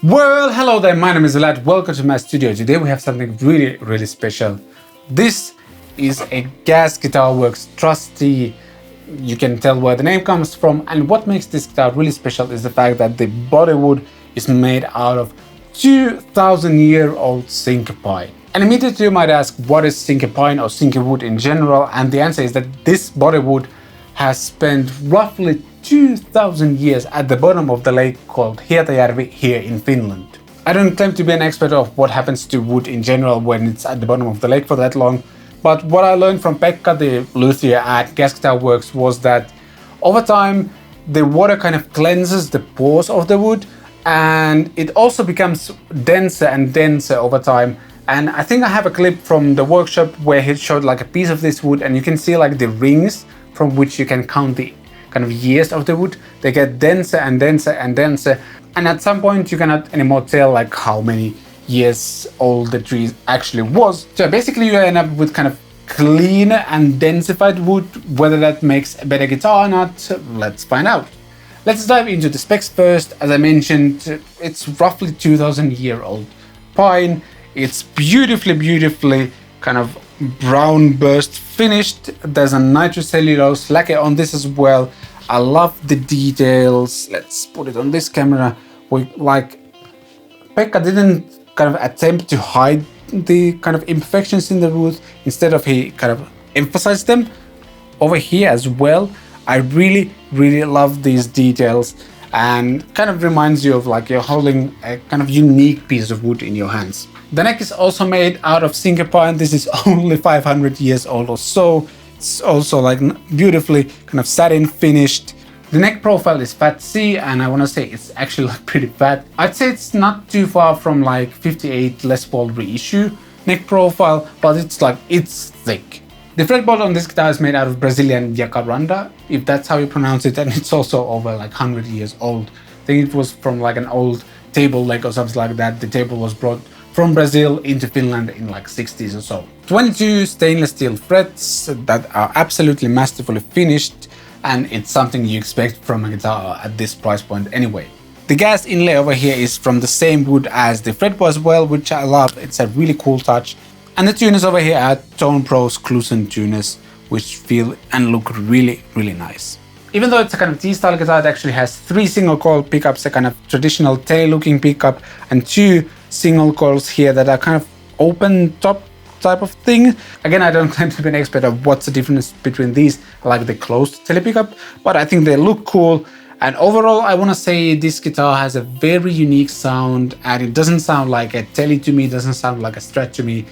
Well, hello there, my name is Vlad. Welcome to my studio. Today we have something really special. This is a Gas Guitar Works Trusty. You can tell where the name comes from, and what makes this guitar really special is the fact that the bodywood is made out of 2,000-year-old Sinker pine. And immediately you might ask, what is Sinker pine or Sinker wood in general? And the answer is that this bodywood has spent roughly 2,000 years at the bottom of the lake called Hietajärvi here in Finland. I don't claim to be an expert of what happens to wood in general when it's at the bottom of the lake for that long, but what I learned from Pekka, the luthier at Gas Guitar Works, was that over time the water kind of cleanses the pores of the wood, and it also becomes denser and denser over time. And I think I have a clip from the workshop where he showed like a piece of this wood, and you can see like the rings from which you can count the kind of years of the wood. They get denser and denser and denser, and at some point you cannot anymore tell like how many years old the tree actually was. So basically you end up with kind of cleaner and densified wood. Whether that makes a better guitar or not, let's find out. Let's dive into the specs first. As I mentioned, it's roughly 2,000-year-old pine. It's beautifully kind of brown burst finished. There's a nitrocellulose lacquer on this as well. I love the details. Let's put it on this camera. Pekka didn't kind of attempt to hide the kind of imperfections in the wood. Instead of he kind of emphasized them over here as well. I really love these details, and kind of reminds you of like you're holding a kind of unique piece of wood in your hands. The neck is also made out of Sinker pine. This is only 500 years old or so. It's also like beautifully kind of satin finished. The neck profile is Fat C, and I want to say it's actually like pretty fat. I'd say it's not too far from like 58 Les Paul reissue neck profile, but it's thick. The fretboard on this guitar is made out of Brazilian jacaranda, if that's how you pronounce it, and it's also over like 100 years old. I think it was from like an old table leg or something like that. The table was brought from Brazil into Finland in like 60s or so. 22 stainless steel frets that are absolutely masterfully finished, and it's something you expect from a guitar at this price point anyway. The gas inlay over here is from the same wood as the fretboard as well, which I love. It's a really cool touch. And the tuners over here are Tone Pro's Kluson tuners, which feel and look really nice. Even though it's a kind of T-style guitar, it actually has 3 single coil pickups, a kind of traditional tail-looking pickup, and 2 single coils here that are kind of open top type of thing. Again, I don't claim to be an expert of what's the difference between these. I like the closed tele pickup, but I think they look cool. And overall, I want to say this guitar has a very unique sound, and it doesn't sound like a tele to me, it doesn't sound like a Strat to me.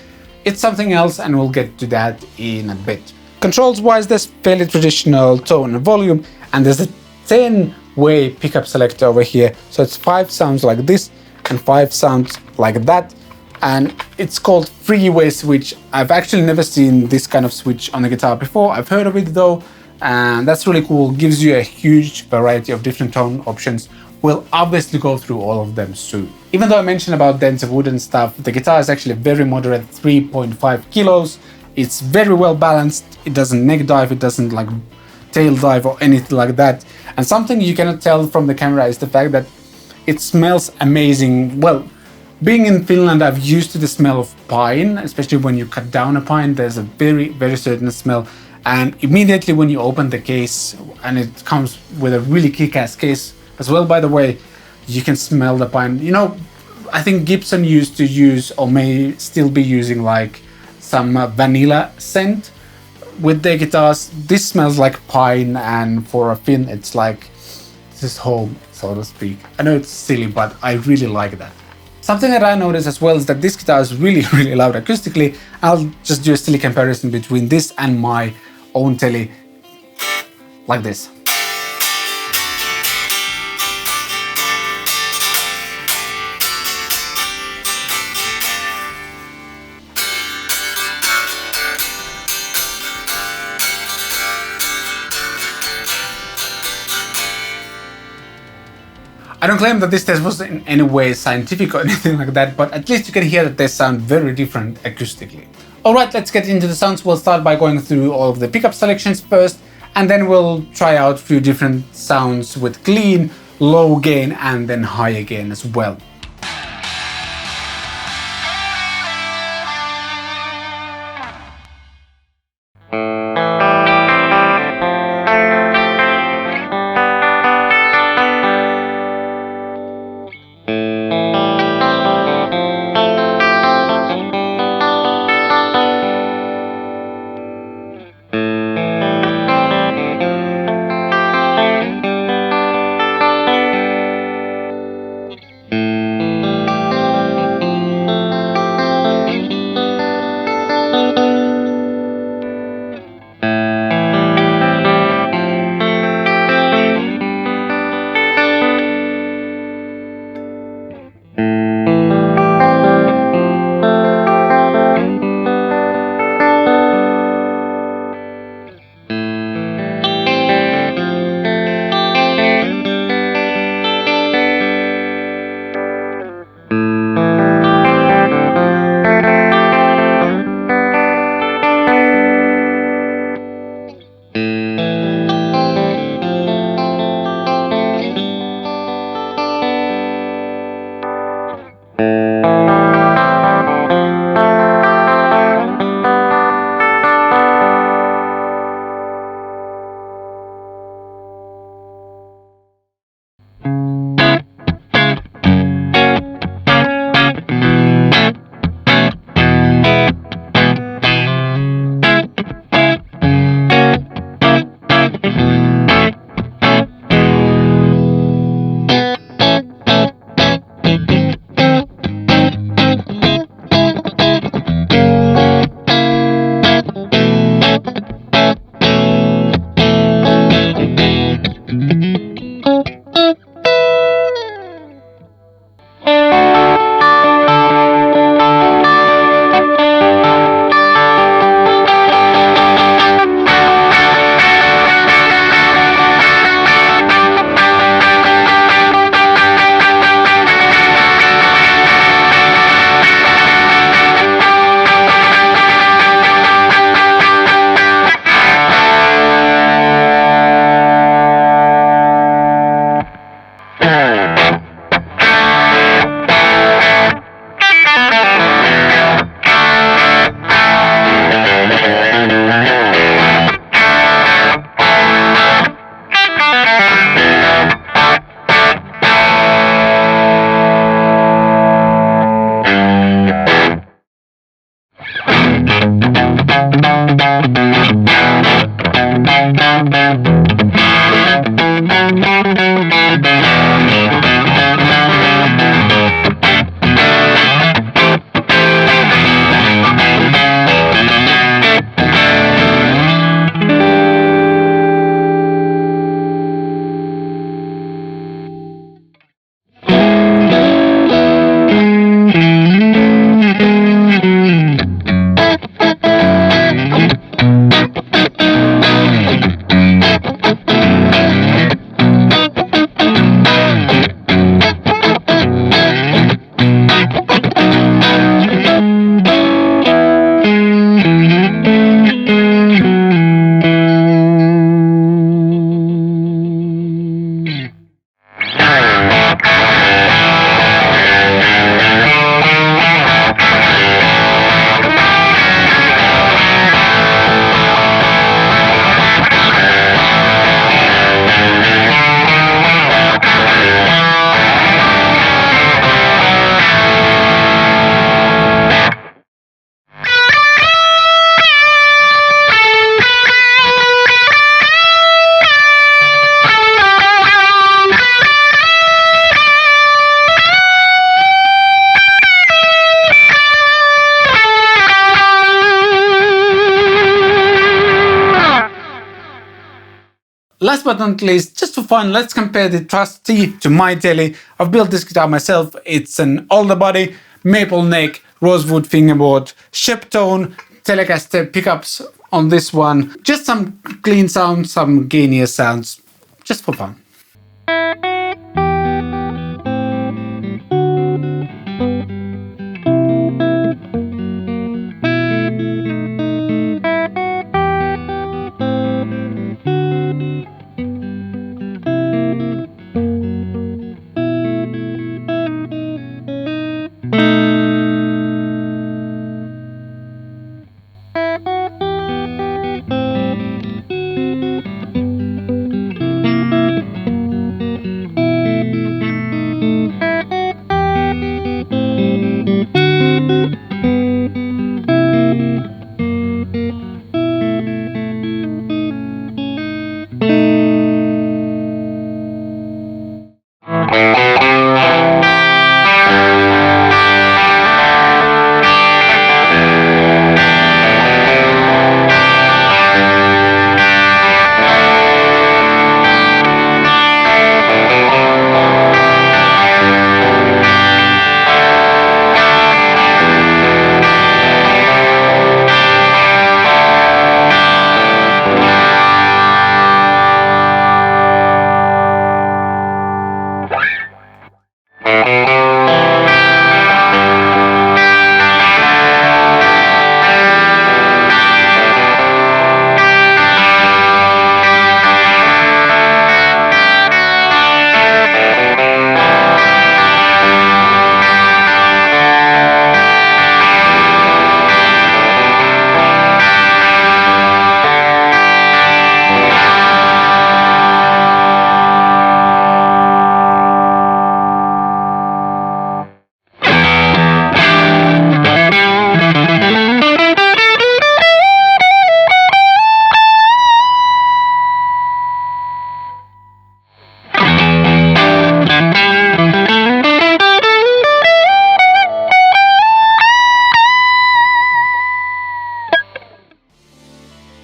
It's something else, and we'll get to that in a bit. Controls wise, there's fairly traditional tone and volume, and there's a 10-way pickup selector over here. So it's 5 sounds like this and 5 sounds like that, and it's called freeway switch. I've actually never seen this kind of switch on a guitar before. I've heard of it though, and that's really cool. Gives you a huge variety of different tone options. We'll obviously go through all of them soon. Even though I mentioned about denser wood and stuff, the guitar is actually very moderate, 3.5 kilos. It's very well balanced. It doesn't neck dive, it doesn't like tail dive or anything like that. And something you cannot tell from the camera is the fact that it smells amazing. Well, being in Finland, I've used to the smell of pine, especially when you cut down a pine. There's a very certain smell. And immediately when you open the case, and it comes with a really kick-ass case as well, by the way, you can smell the pine. You know, I think Gibson used to use, or may still be using, like some vanilla scent with their guitars. This smells like pine, and for a Finn, it's like this is home, so to speak. I know it's silly, but I really like that. Something that I noticed as well is that this guitar is really loud acoustically. I'll just do a silly comparison between this and my own tele, like this. I don't claim that this test was in any way scientific or anything like that, but at least you can hear that they sound very different acoustically. Alright, let's get into the sounds. We'll start by going through all of the pickup selections first, and then we'll try out a few different sounds with clean, low gain and then higher gain as well. Last but not least, just for fun, let's compare the Trustee to my Telly. I've built this guitar myself. It's an alder body, maple neck, rosewood fingerboard, Sheptone, Telecaster pickups on this one. Just some clean sounds, some gainier sounds, just for fun.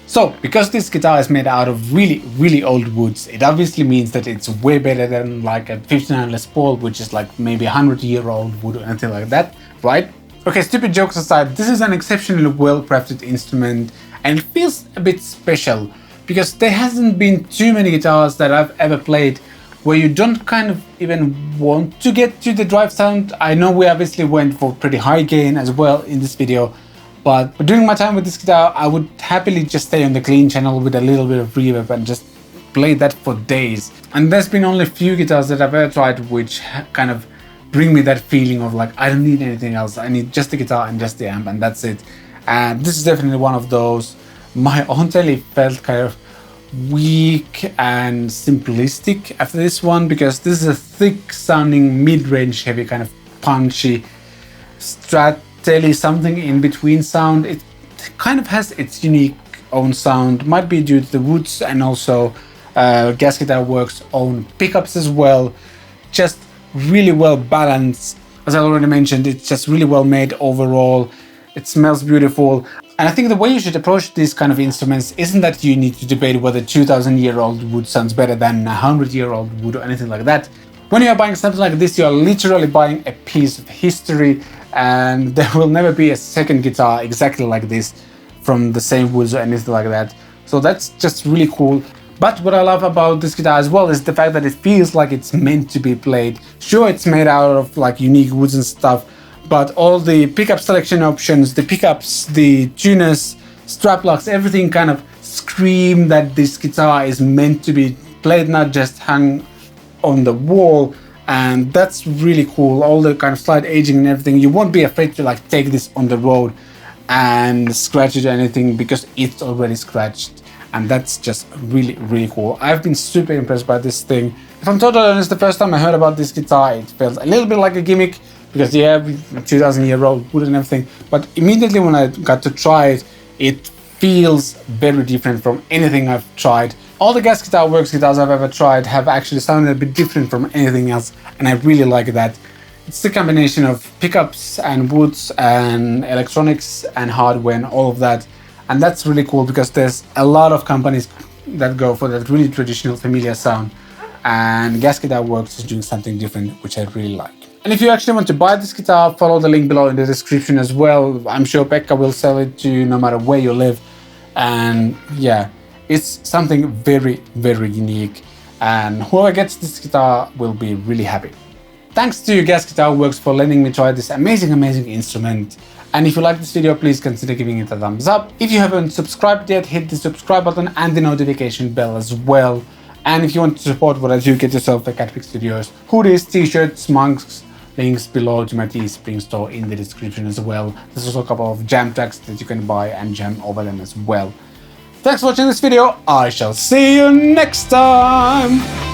So, because this guitar is made out of really old woods, it obviously means that it's way better than like a 59 Les Paul, which is like maybe 100-year-old wood or anything like that, right? Okay, stupid jokes aside, this is an exceptionally well-crafted instrument and it feels a bit special because there hasn't been too many guitars that I've ever played where you don't kind of even want to get to the drive sound. I know we obviously went for pretty high gain as well in this video, but during my time with this guitar, I would happily just stay on the clean channel with a little bit of reverb and just play that for days. And there's been only a few guitars that I've ever tried which kind of bring me that feeling of like, I don't need anything else. I need just the guitar and just the amp, and that's it. And this is definitely one of those. My own telly felt kind of weak and simplistic after this one, because this is a thick sounding mid-range heavy kind of punchy Strat telly, something in between sound. It kind of has its unique own sound, might be due to the woods and also Gas Guitar Works own pickups as well. Just really well balanced. As I already mentioned, it's just really well made overall. It smells beautiful. And I think the way you should approach these kind of instruments isn't that you need to debate whether 2000-year-old wood sounds better than 100-year-old wood or anything like that. When you are buying something like this, you are literally buying a piece of history, and there will never be a second guitar exactly like this from the same woods or anything like that. So that's just really cool. But what I love about this guitar as well is the fact that it feels like it's meant to be played. Sure, it's made out of like unique woods and stuff, but all the pickup selection options, the pickups, the tuners, strap locks, everything kind of scream that this guitar is meant to be played, not just hung on the wall. And that's really cool. All the kind of slight aging and everything. You won't be afraid to like take this on the road and scratch it or anything, because it's already scratched. And that's just really, really cool. I've been super impressed by this thing. If I'm totally honest, the first time I heard about this guitar, it felt a little bit like a gimmick, because yeah, 2000-year-old wood and everything. But immediately when I got to try it, it feels very different from anything I've tried. All the Gas Guitar Works guitars I've ever tried have actually sounded a bit different from anything else, and I really like that. It's the combination of pickups and woods and electronics and hardware and all of that. And that's really cool, because there's a lot of companies that go for that really traditional familiar sound, and Gas Guitar Works is doing something different, which I really like. And if you actually want to buy this guitar, follow the link below in the description as well. I'm sure Pekka will sell it to you no matter where you live. And yeah, it's something very, very unique, and whoever gets this guitar will be really happy. Thanks to Gas Guitar Works for letting me try this amazing instrument. And if you like this video, please consider giving it a thumbs up. If you haven't subscribed yet, hit the subscribe button and the notification bell as well. And if you want to support what I do, get yourself a Catpic Studios hoodies, t-shirts, mugs, links below to my Teespring store in the description as well. There's also a couple of jam tracks that you can buy and jam over them as well. Thanks for watching this video. I shall see you next time.